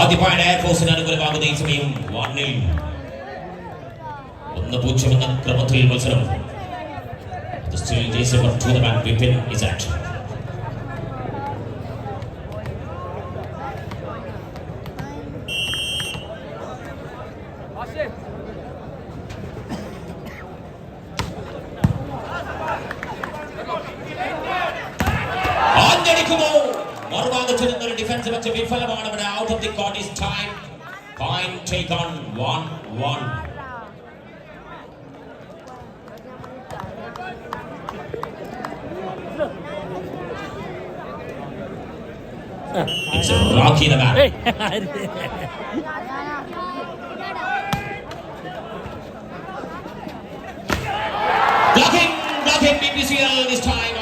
ആദ്യപാട് എയർഫോഴ്സിന് അനുകൂലമാകുന്ന ഈ സമയം 1-0 എന്ന ക്രമത്തിൽ മത്സരം. Still Jason to the man, Vipin is at. Defensive out of the court is time. Point take on 1-1. It's Rocky the man. Blocking BPCL this time.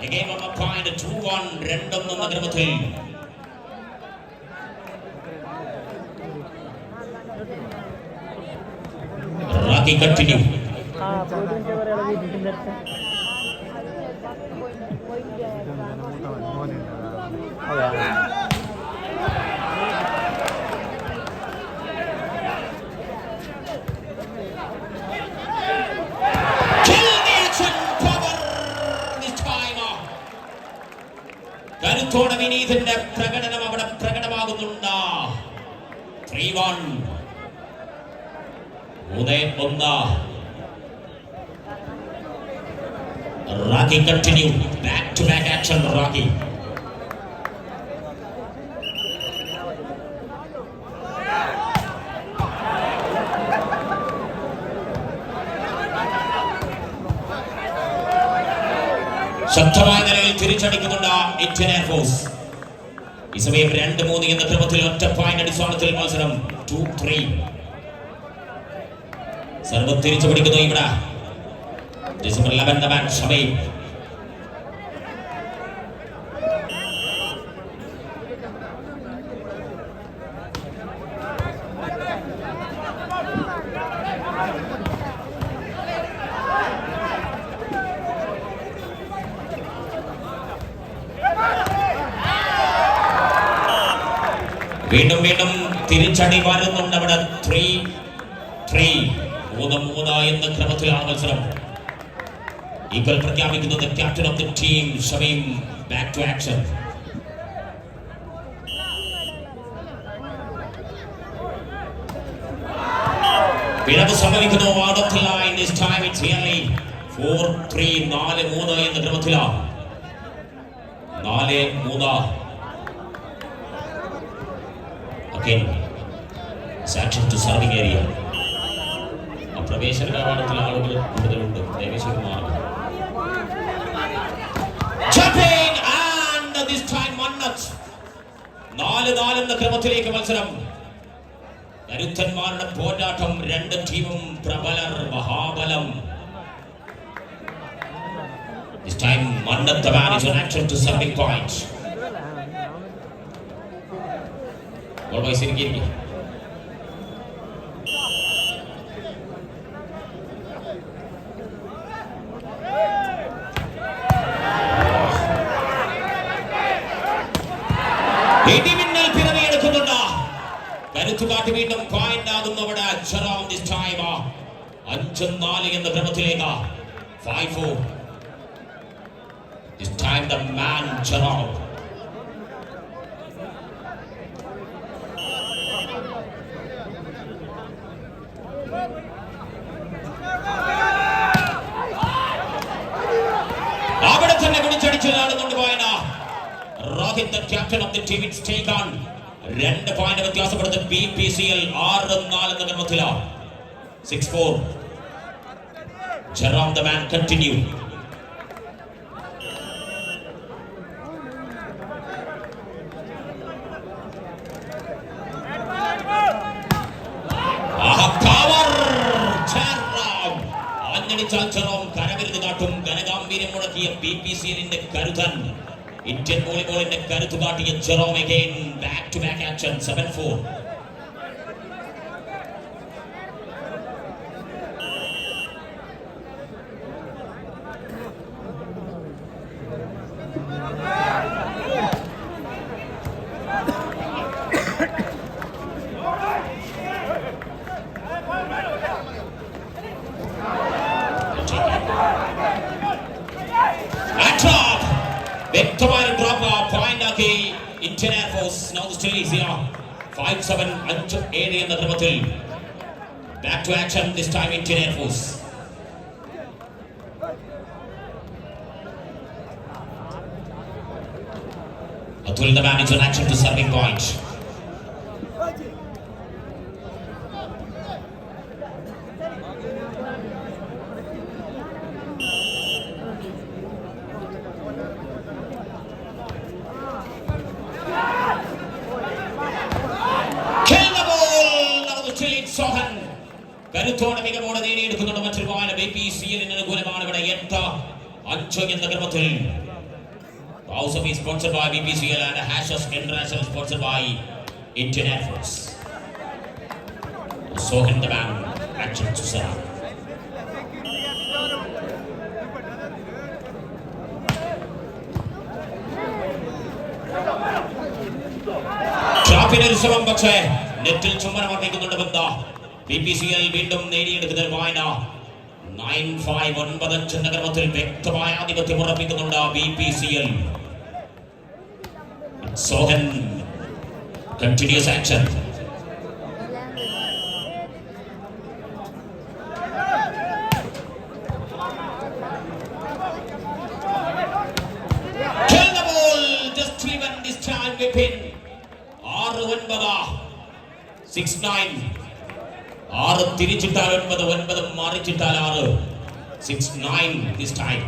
A game on a point 2-1. Random on the Gramathil. Rocky continue. കരുത്തോടെ വിനീതിന്റെ പ്രകടനം അവിടെ പ്രകടമാകുന്നുണ്ട്. 3-1. 3-1. Rocky continue. Back to back action Rocky. ശക്തമായ നിലയിൽ തിരിച്ചടിക്കുന്നുണ്ട് Indian air force. ഈ സമയം 2-3 എന്ന ക്രമത്തിൽ ഒറ്റ പോയിന്റ് അടിസ്ഥാനത്തിൽ മത്സരം 2-3. സർവ തിരിച്ചു പിടിക്കുന്നു ഇവിടെ ഡിസംബർ 11 മാൻ ഷമീം. വീണ്ടും തിരിച്ചടി വരുന്നുണ്ട് അവിടെ. 3-3 എന്ന ക്രമത്തിലാണ് മത്സരം. ഈക്വൽ പ്രഖ്യാപിക്കുന്നത് captain of the team Shameem. Back to action. പിഴവ് സംഭവിക്കുന്നു. Out of the line this time. It's really 4-3. 4-3 എന്ന ക്രമത്തിലാണ്. 4-3. Again, sanction to serving area. പ്രവേശന കവാടത്തിൽ ആളുകൾ കൂടുതലുണ്ട്. ദേവേശ്വരമാണ്. Jumping and this time Mannat. 4-4 എന്ന ക്രമത്തിലേക്ക് മത്സരം. കരുത്തന്മാരുടെ പോരാട്ടം. രണ്ട് ടീമും പ്രബലർ, മഹാബലം. This time Mannat the man is on action to serving point. What was it again? ഇടിമിന്നൽ പിറവിയെടുക്കുന്നുണ്ട്. കരുത്തുകാട്ടി വീണ്ടും പോയിന്റ് ആകുന്നു അവിടെ. ജെറോം this time 5-4 എന്ന ക്രമത്തിലേക്ക്. 5-4. This time the man Jero. അവിടെ തന്നെ കുടിച്ചടിച്ച് നടന്നുകൊണ്ട് പോയന Rohit, the captain of the team, it's take on. 2 point വ്യത്യാസപ്പെടുന്ന BPCL 6-4 എന്ന ക്രമത്തിലാണ്. 6-4. Jerome the man continue. കരവിരുത് കാട്ടും. ഘനഗാംഭീര്യം മുടക്കിയ BPCLന്റെ കരുതൻ. ഇന്ത്യൻ വോളിബോളിന്റെ കരുത്തു കാട്ടിയ Jerome again back to back action. 7-4. വ്യക്തമായ ഡ്രോപ്പ് പോയിന്റ് ആക്കി Indian air force. Now still easier 5-7 5-7 എന്ന ക്രമത്തിൽ back to action this time Indian air force. Atul the man is on action to serving point. Sohan കരുത്തോടെ മികവോടെ നേടിയെടുക്കുന്നുണ്ട് മറ്റൊരു point. BPCL-ന് അനുകൂലമാണ് ഇവിടെ 8-5 എന്ന ക്രമത്തിൽ. Also be sponsored by BPCL and Hashes International sponsored by Indian Air Force. Sohan the man action to serve. ട്രാപ്പിന് ഒരു ശ്രമം, പക്ഷേ നെറ്റിൽ ചുമരം അർപ്പിക്കുന്നുണ്ട് ബന്ധ. BPCL വീണ്ടും നേടിയെടുക്കുന്ന ഒരു വായന 9-5 എന്ന ക്രമത്തിൽ വ്യക്തമായ ആധിപത്യം ഉറപ്പിക്കുന്നുണ്ട് BPCL. Sohan continuous action. Kill the ball, just even this time Vipin. 6-9 6-9 6 തിരിച്ചിട്ടാൽ 9 മാറിച്ചിട്ടാൽ 6 6-9 this time.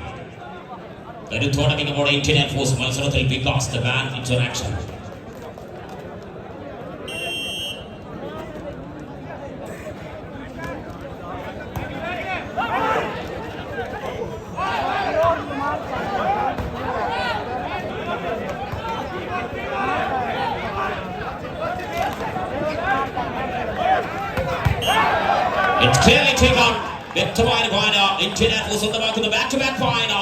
കരുത്തോടെ മികവോടെ ഇന്ത്യൻ എയർഫോഴ്സ് മത്സരത്തിൽ വികാസ് ദ മാൻ ഇൻസ് on action. It's clearly taken on. വ്യക്തമായ വായന ഇന്ത്യൻ എയർഫോഴ്സ് സ്വന്തമാക്കുന്ന ബാക്ക് ടു ബാക്ക് വായന.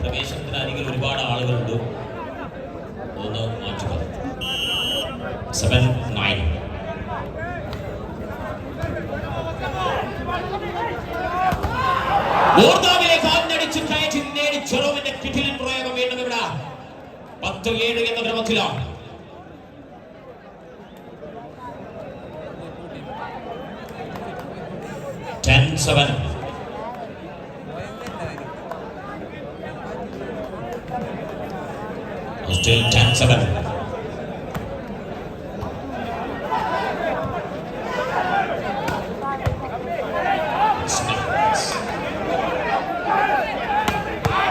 പ്രവേശനത്തിന് അരികിൽ ഒരുപാട് ആളുകളുണ്ട്, ഒന്ന് മാറ്റുക. 7-9 മൂർദാവിലേക്ക് ആഞ്ഞടിച്ച് കയറ്റി നേടി ചെറുവിന്റെ കിറ്റിലിൻ പ്രയോഗം വീണ്ടും ഇവിടെ 10-7 എന്ന ക്രമത്തിലാണ്. Still 10-7.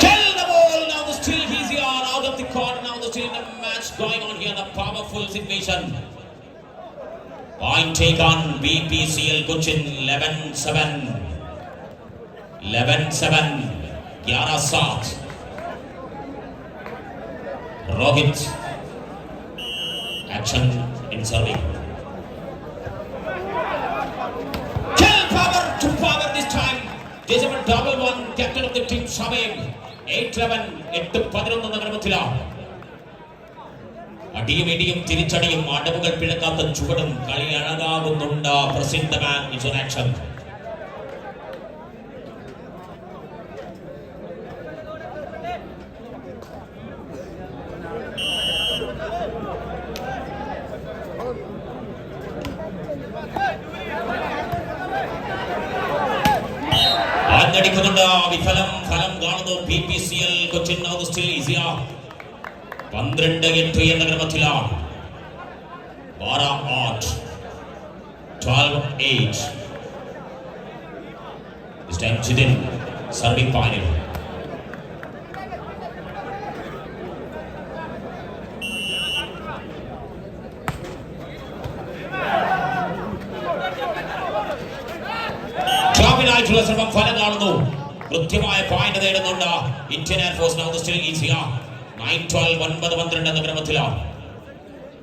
Kill the ball. Now the still easy on out of the corner. Now the still the match going on here. The powerful situation. Point take on BPCL Cochin. 11-7. 11-7. Rohit action in serving. Kill power to power this time. This is a double one. Captain of the team Shamim. 8-11 8-11 എന്ന ക്രമത്തിലാണ്. അടിയും ഇടിയും തിരിച്ചടിയും അടവുകൾ പിഴക്കാത്ത ചുവടും കളി അഴകാകുന്നുണ്ട്. പ്രസിദ്ധ man is on action. വിഫലം ഫലം കാണുന്നു BPCL Cochin. Still ഈസിയ 12-8 എന്ന ക്രമത്തിലാണ്. 12-8. This time Chidin serving final. ട്രാപ്പിനായിട്ടുള്ള ശ്രമം ഫലം കാണുന്നു. കൃത്യമായ പോയിന്റ് നേടുന്നുണ്ട് ഇന്ത്യൻ എയർഫോഴ്സ്. നൗ സ്റ്റിൽ ഈസിയ 9-12 9-12 എന്ന ക്രമത്തിലാണ്.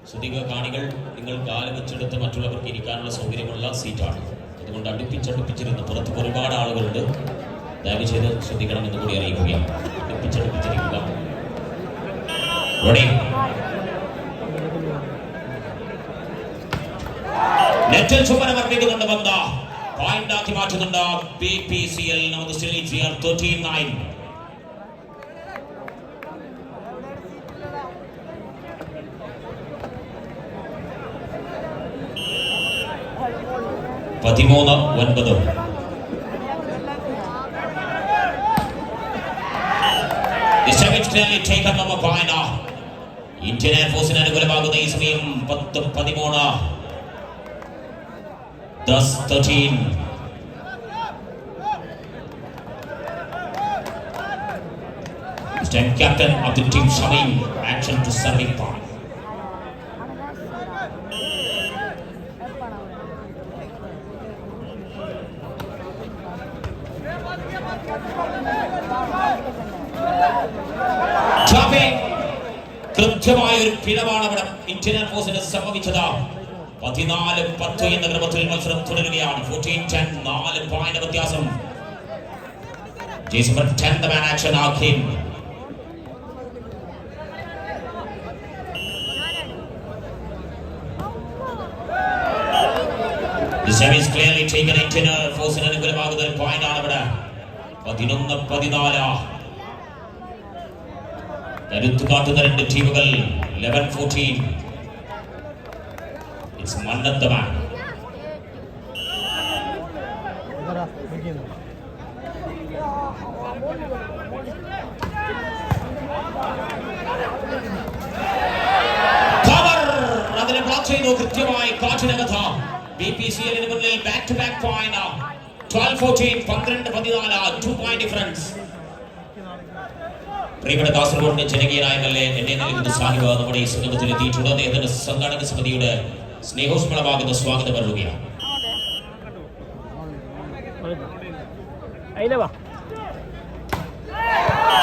ശ്രദ്ധിക്കുക കാണികൾ, നിങ്ങൾ കാല് വെച്ചെടുത്ത് മറ്റുള്ളവർക്ക് ഇരിക്കാനുള്ള സൗകര്യമുള്ള സീറ്റാണ്. അതുകൊണ്ട് അടുപ്പിച്ചടുപ്പിച്ചിരുന്ന് പുറത്ത് ഒരുപാട് ആളുകളുണ്ട്. ദയവ് ചെയ്ത് ശ്രദ്ധിക്കണമെന്ന് കൂടി അറിയിക്കുകയാണ്. അടുപ്പിച്ചടുപ്പിച്ചിരിക്കുക. ഏറ്റവും ചുമരമർപ്പിക്കുന്നുണ്ട് ബന്ധ പോയിന്റ് ആക്കി മാറ്റുന്നുണ്ട് BPCL. Now the still is here 13-9. പതിമൂന്ന് 9. taken over point. Indian Air Force അനുകൂലമാകുന്ന ഈ സമയം 10-13. Thus 13. Stand captain of the team Shamim, action to serving point. കൃത്യമായ ഒരു പിഴവാണ് അവിടെ ഇന്ത്യൻ എയർഫോഴ്സിന് സംഭവിച്ചത്. 14-10 എന്ന ക്രമത്തിൽ മത്സരം തുടരുകയാണ്. 14-10, 4 പോയിന്റ് വ്യത്യാസം. Jason 10 the man action Akim. The save is clearly taken. Indian Air Force in അനുകൂലമാകുന്ന ഒരു പോയിന്റ് ആണ് അവിടെ. 11-14. കരുത്തു കാട്ടുന്ന രണ്ട് ടീമുകൾ. 11-14. It's Mandathaman. അതിനെ ബ്ലോക്ക് ചെയ്തു കൃത്യമായി കാറ്റിനകത്ത. BPCL മുന്നിൽ back to back point. 12-14, 12-14, 2 point difference. പ്രിയപ്പെട്ട കാസർഗോഡിന്റെ ജനകീയനായ എന്നെ നൽകുന്ന സാഹിബ് നമ്മുടെ ഈ സംഗമത്തിൽ എത്തിയിട്ടുണ്ട്. അദ്ദേഹത്തിന്റെ സംഘാടക സമിതിയുടെ സ്നേഹോഷ്മളമാകുന്ന സ്വാഗതം അറിയുകയാണ്.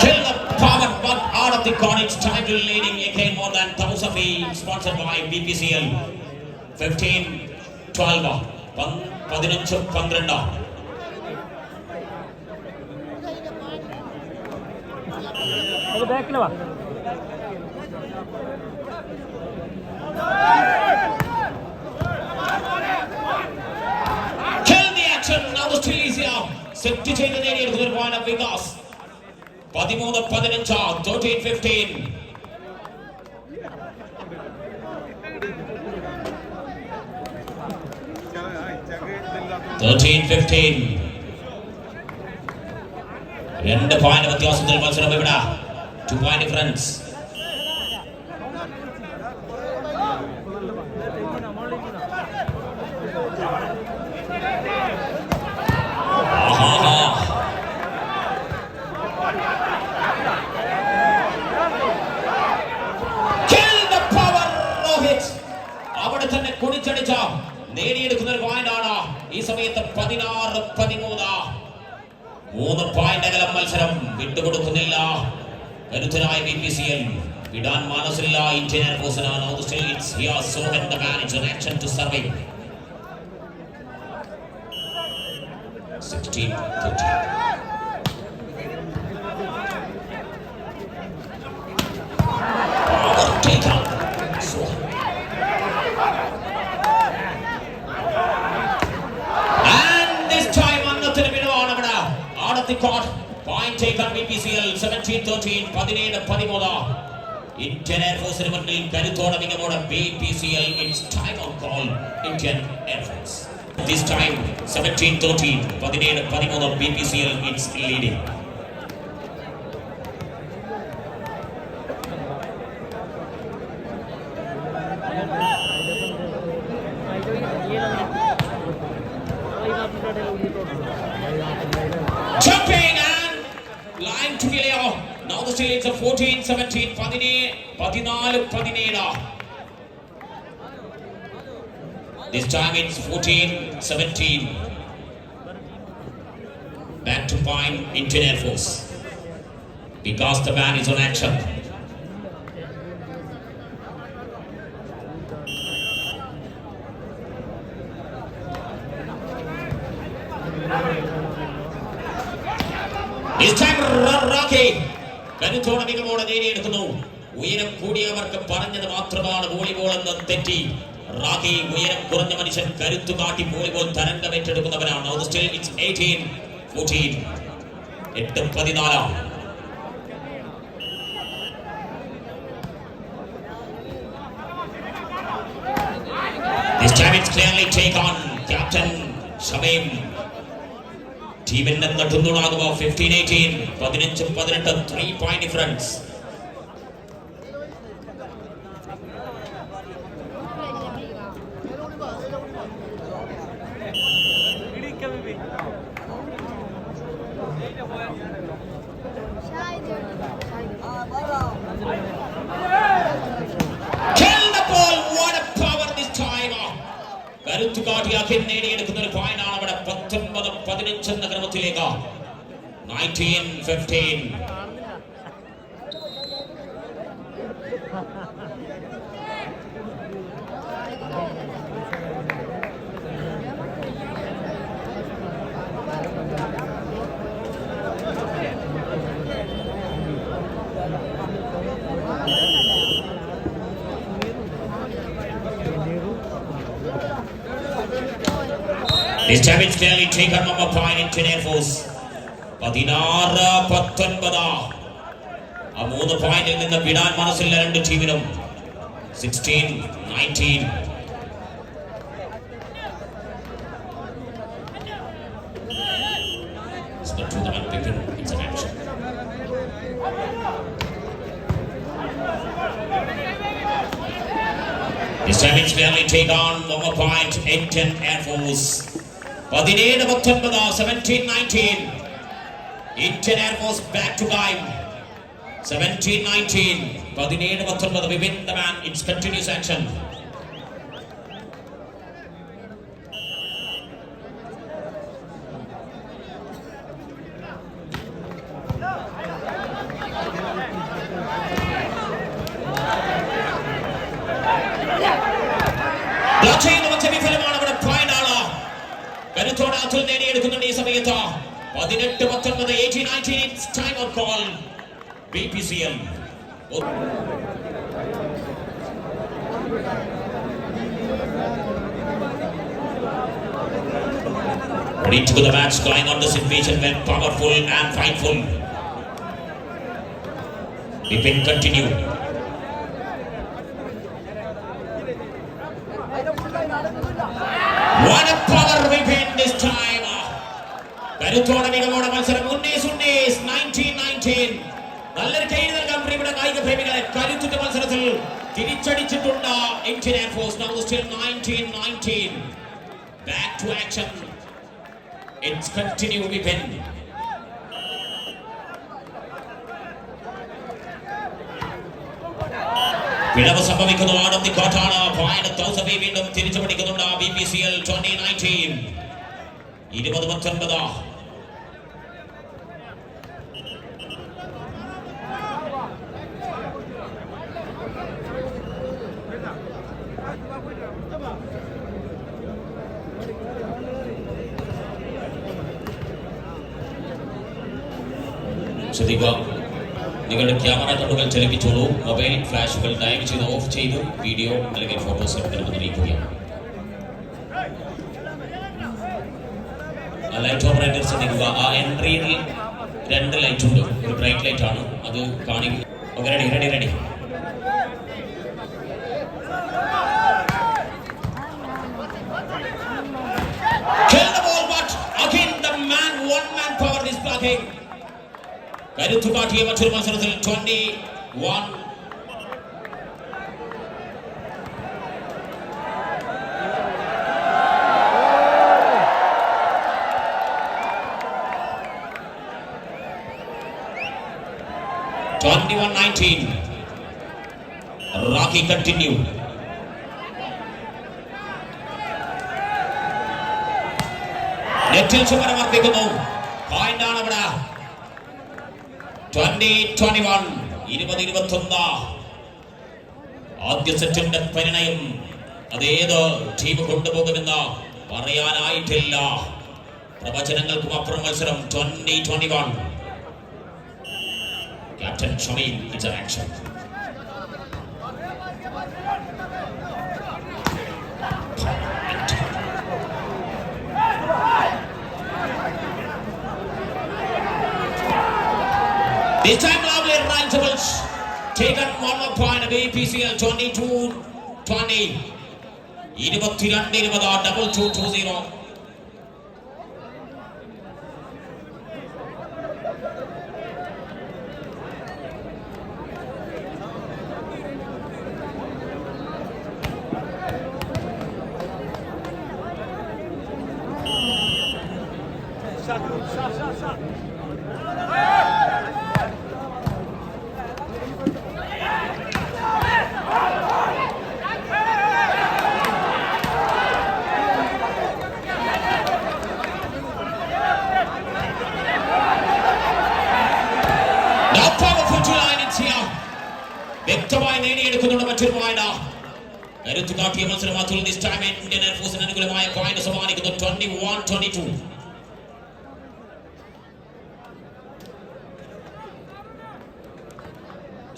Kill the power, but out of the corner, title leading again more than 1,000 feet, sponsored by BPCL. 15-12, 15-12. ബാക്കിൽ വാ. Kill the action. Now the still is here. Set ചെയ്ത് നേടിയെടുക്കുന്ന ഒരു പോയിന്റ് ഓഫ് വികാസ്. 13-15, 13-15. 13-15. 2 പോയിന്റ് വ്യത്യാസത്തിൽ മത്സരം ഇവിടെ. 2 point difference. Kill the power of it. അവിടെ തന്നെ കുടിച്ചടിച്ച നേടിയെടുക്കുന്ന ഒരു പോയിന്റ് ആണ്. ഈ സമയത്ത് 16-13. 3 പോയിന്റ് അകലം മത്സരം വിട്ടുകൊടുക്കുന്നില്ല കരുത്തരായ BPCL. വിടാൻ മനസ്സില്ല Indian എയർഫോഴ്സിനാണ്. Now the still it's here Sohan the manager action to serving. 16-13. Overtaken. Sohan. And this time അന്നത്തിന് വിടവാണ് അവിടെ. Out of the court. Point taken BPCL. 17-13, 17-13. Indian Air Force മുന്നിൽ കരുത്തോടെ മികവോടെ BPCL. It's time on call Indian Air Force. This time 17-13, 17-13. BPCL it's leading. Jumping and line to clear. Now the still it's a 14-17, 14-17. This time it's 14-17. Back to point Indian Air Force. Because the man is on action. This time Rocky. കരുത്തോടെ മികവോടെ നേടിയെടുക്കുന്നു. ഉയരം കൂടിയവർക്ക് പറഞ്ഞത് മാത്രമാണ് volleyball എന്ന് തെറ്റി. റാഖി ഉയരം കുറഞ്ഞ മനുഷ്യൻ കരുത്തു കാട്ടി വോളിബോൾ തരംഗം ഏറ്റെടുക്കുന്നവനാണ്. Still it's 18-14. 8-14. This time it's clearly take on Captain Shamim. ടീമിന്റെ നെട്ടുന്നുണ്ടാകുമോ? 15-18. 15-18. 3-point difference. കരുത്തുകാട്ടിയാക്കി നേടിയെടുക്കുന്ന ഒരു പോയിന്റാണ് അവിടെ. 19-15 എന്ന ക്രമത്തിലേക്ക്. 19-15. This time it's clearly taken from a point into Air Force. 16-19. ആ 3 പോയിന്റിൽ നിന്ന് വിടാൻ മനസ്സില്ല രണ്ട് ടീമിനും. 16-19. It's an action. This time it's clearly take on one more point. 8-10 Air Force. 17-19. 17-19. Indian Air Force back to time. 17-19. 17-19. We win the man. It's continuous action. കരുത്തോടെ അതുൽ നേടിയെടുക്കുന്നുണ്ട് ഈ സമയത്ത്. 18-19. 18-19. It's time out call. BPCL. Ready to the match, going on the situation when powerful and fightful. Bipin continue. What a power Bipin this time. കരുത്തോടെ മികവോടെ മത്സരം. 19-19. നല്ലൊരു കൈ നൽകാൻ പ്രിയപ്പെട്ട കായിക പ്രേമികളെ. കരുത്തുറ്റ മത്സരത്തിൽ തിരിച്ചടിച്ചിട്ടുണ്ട് Indian air force. Now still 19-19. Back to action. It's continue Bipin. പിഴവ് സംഭവിക്കുന്നു. ആടത്തി കോട്ടാണ്. പോയിന്റ് തൗസബി വീണ്ടും തിരിച്ചു പിടിക്കുന്നുണ്ട്. BPCL 2019. 20-19. ശ്രദ്ധിക്കുക, നിങ്ങളുടെ ക്യാമറ കണ്ണുകൾ ചലിപ്പിച്ചോളൂ. മൊബൈൽ ഫ്ലാഷുകൾ ദയവ് ചെയ്ത് ഓഫ് ചെയ്ത് വീഡിയോ അല്ലെങ്കിൽ ഫോട്ടോസ് എടുക്കണമെന്ന് അറിയിക്കുകയാണ്. ലൈറ്റ് ഓപ്പറേറ്റർ ശ്രദ്ധിക്കുക. ആ എൻട്രിയിൽ 2 ലൈറ്റ് ഉണ്ട്. ഒരു ബ്രൈറ്റ് ലൈറ്റ് ആണ് അത് കാണിക്കുക. Okay, ready. Kill the ball, but again the one man power is blocking. കരുത്തു കാട്ടിയ മറ്റൊരു മത്സരത്തിൽ 21. Rocky continue. നെറ്റിൽ ചുമരമർപ്പിക്കുന്നു. പോയിന്റ് ആണ് അവിടെ. 20-21. 20-21. ആദ്യ സെറ്റിന്റെ പരിണയം അതേത് ടീം കൊണ്ടുപോകുമെന്ന് പറയാനായിട്ടില്ല. പ്രവചനങ്ങൾക്കും അപ്പുറം മത്സരം. 20-21. Captain Shamim, it's an action. This time lovely Ranchables taken one more point of BPCL 22-20. 22-20 double 2-2-0. വ്യക്തമായി നേടിയെടുക്കുന്നുണ്ട് മറ്റൊരു പോയിന്റ്. കരുത്തു കാട്ടിയ മത്സരം അതുൽ ദിസ് ടൈം ഇന്ത്യൻ എയർഫോഴ്സിന് അനുകൂലമായ പോയിന്റ് സമ്മാനിക്കുന്നു 21-22.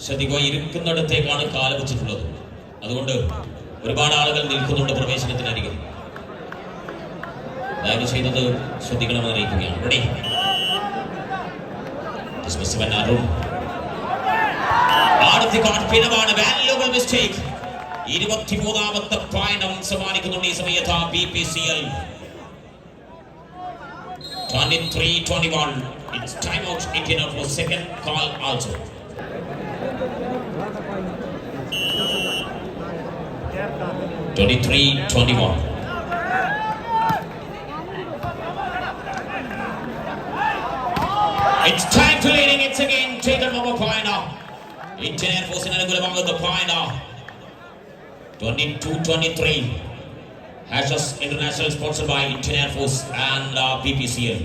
ശ്രദ്ധിക്കുക, ഇരിക്കുന്നിടത്തേക്കാണ് കാല് വെച്ചിട്ടുള്ളത്. അതുകൊണ്ട് ഒരുപാട് ആളുകൾ നിൽക്കുന്നുണ്ട് പ്രവേശനത്തിനരികിൽ. ദയവ് ചെയ്തത് ശ്രദ്ധിക്കണമെന്ന് അറിയിക്കുകയാണ്. റെഡി അരുൺ പിഴവാണ്, വാല്യുബിൾ മിസ്റ്റേക്ക്. 23ാമത്തെ പോയിന്റും സമ്മാനിക്കുന്നുണ്ട് ഈ സമയത്ത് BPCL. 23-21. It's time out Indian for second call also. - 23-21. It's time to leading. It's again taken over point now. Indian Air Force in the point now. 22-23. Hashes International sponsored by Indian Air Force and BPCL.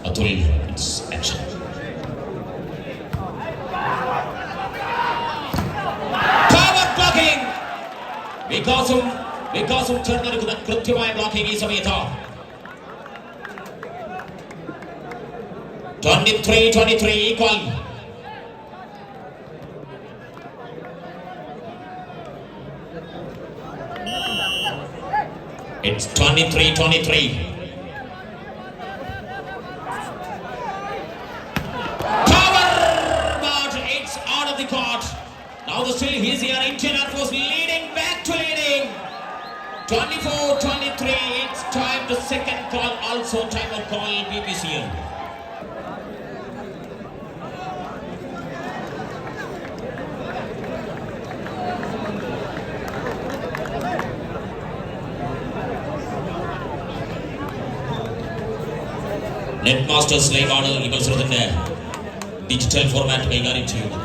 Atul, it's action. Power blocking. വികാസം ചേർന്നെടുക്കുന്ന കൃത്യമായ blocking ഈ സമയത്ത്. 23-23 equal. It's 23-23. Now the still he's here. Indian Air Force leading, back to leading. 24-23. It's time the second call also time of call BPCL. Netmasters live ആണ് ഈ മത്സരത്തിന്റെ digital format കൈകാര്യം ചെയ്യുന്നത്.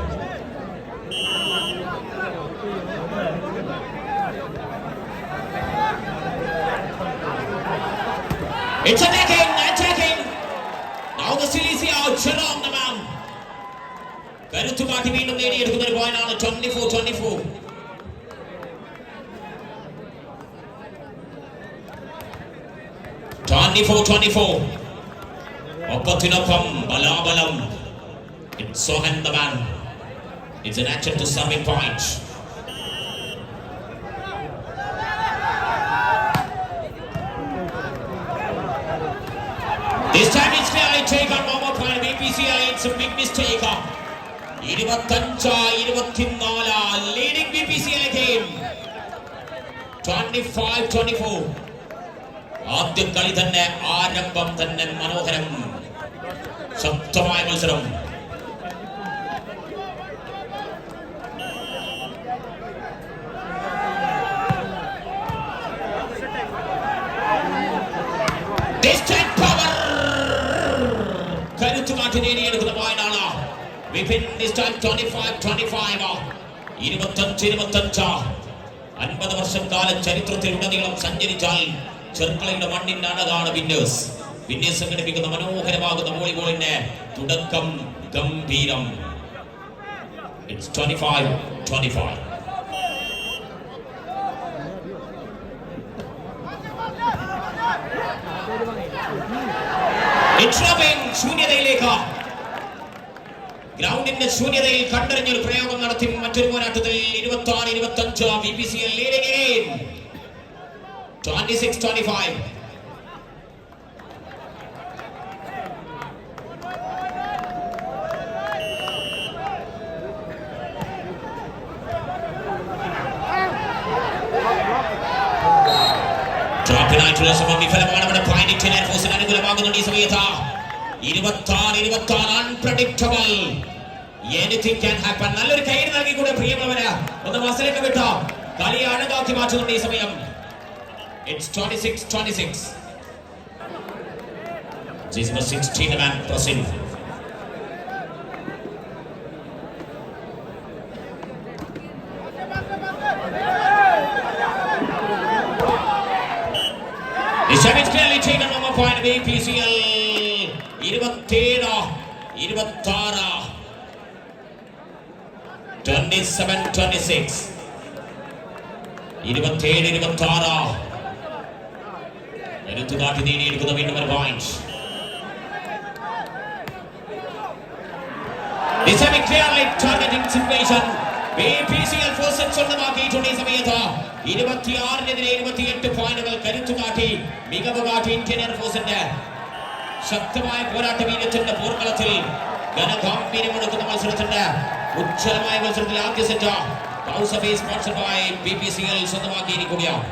It's attacking. Now the Silesia Cherong the man. കരുത്തു കാട്ടി വീണ്ടും നേടിയെടുക്കുന്ന ഒരു പോയിന്റാണ് 24-24. ഒപ്പത്തിനൊപ്പം ബലാബലം. It's Sohan the man. It's an action to serving point. This time it's clearly taken one more point. BPCL, it's a big mistake. 25-24 leading BPCL again. 25-24. ആദ്യ കളി തന്നെ ആരംഭം തന്നെ മനോഹരം, ശക്തമായ മത്സരം. കരുത്തു മാറ്റി നേടിയെടുക്കുന്ന പോയിന്റാണ്. Vipin this time 25-25. 25-25. 50 വർഷക്കാല ചരിത്രത്തിലുടനീളം സഞ്ചരിച്ചാൽ ചെർക്കളയുടെ മണ്ണിന്റെ അഴകാണ് വിന്നേഴ്സ്. വിന്നേഴ്സ് സംഘടിപ്പിക്കുന്ന മനോഹരമാകുന്ന വോളിബോളിന്റെ തുടക്കം ഗംഭീരം. It's 25-25. ശൂന്യതയിലേക്ക് ഗ്രൗണ്ടിന്റെ ശൂന്യതയിൽ കണ്ടറിഞ്ഞൊരു പ്രയോഗം നടത്തി മറ്റൊരു പോരാട്ടത്തിൽ 26-25 BPCL leading again 26-25. ഡ്രോപ്പിനായിട്ടുള്ള ശ്രമം വിഫലമാണ്. ഇവിടെ പോയിന്റ് ഇന്ത്യൻ എയർഫോഴ്സിന് അനുകൂലമാകുന്നുണ്ട് ഈ സമയത്ത്. 26-26 അൺപ്രഡിക്റ്റബിൾ. Anything can happen. നല്ലൊരു കൈയ്യടി നൽകിക്കൂടെ പ്രിയമുള്ളവര്? ഒന്ന് മസിലൊക്കെ വിട്ടോ കളി അഴകാക്കി മാറ്റുന്നുണ്ട് ഈ സമയം. It's 26-26. This is number 16 man pressing. The shot is clearly taken from a point BPCL 27-26 27-26 27-26 എടുത്തുകാട്ടി നേടിയെടുക്കുന്ന വീണ്ടും ഒരു point. This is a clearly targeting situation. BPCL forces സ്വന്തമാക്കിയിട്ടുണ്ട് ഈ സമയത്ത്. 26-നെതിരെ 28 പോയിന്റുകൾ കരുത്തുകാട്ടി മികവ് കാട്ടി ഇന്ത്യൻ എയർഫോഴ്സിന്റെ ശക്തമായ പോരാട്ട വീര്യത്തിന്റെ പോർക്കളത്തിൽ ഘനഗാംഭീര്യമെടുക്കുന്ന മത്സരത്തിന്റെ ഉജ്ജ്വലമായ മത്സരത്തിൽ ആദ്യ set house of sponsored by BPCL സ്വന്തമാക്കിയിരിക്കുകയാണ്.